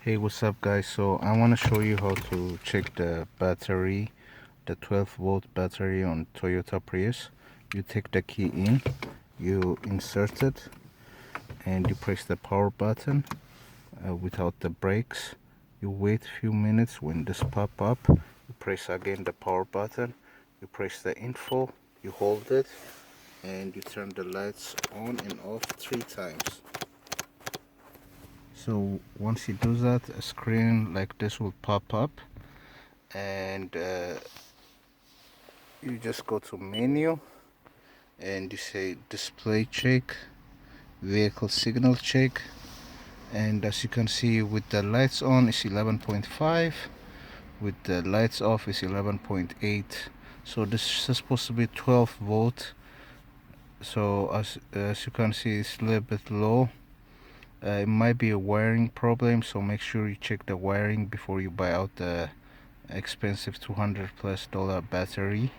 Hey, what's up guys? So I want to show you how to check the battery, the 12-volt battery on Toyota Prius. You take the key in, you insert it, and you press the power button without the brakes. You wait a few minutes. When this pop up, you press again the power button, you press the info, you hold it, and you turn the lights on and off 3 times. So once you do that, a screen like this will pop up, and you just go to menu and you say display check, vehicle signal check, and as you can see, with the lights on it's 11.5, with the lights off is 11.8. so this is supposed to be 12 volt. So as you can see, it's a little bit low. It might be a wiring problem, so make sure you check the wiring before you buy out the expensive $200+ battery.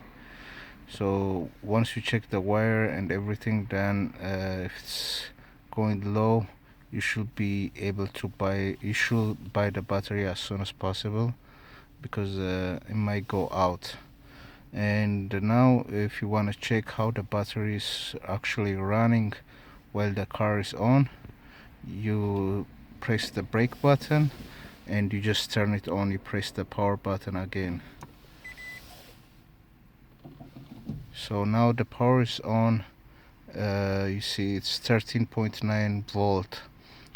So once you check the wire and everything, then if it's going low, you should be able to buy the battery as soon as possible, because it might go out. And now if you want to check how the battery is actually running while the car is on, you press the brake button and you just turn it on. You press the power button again. So now the power is on. You see it's 13.9 volt,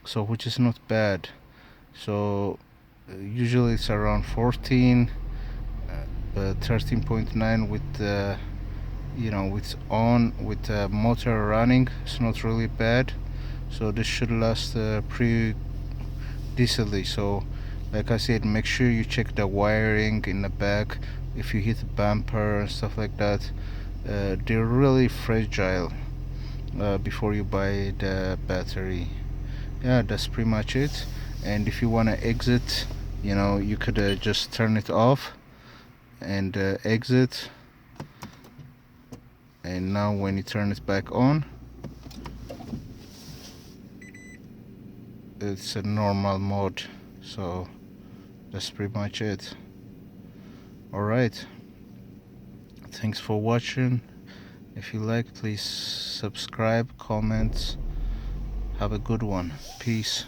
so which is not bad. So usually it's around 14, but 13.9 with the with the motor running, it's not really bad. So this should last pretty decently. So like I said, make sure you check the wiring in the back. If you hit the bumper and stuff like that, they're really fragile before you buy the battery. Yeah, that's pretty much it. And if you want to exit, you could just turn it off and exit. And now when you turn it back on, it's a normal mode. So that's pretty much it. Alright, thanks for watching. If you like, please subscribe, comment. Have a good one. Peace.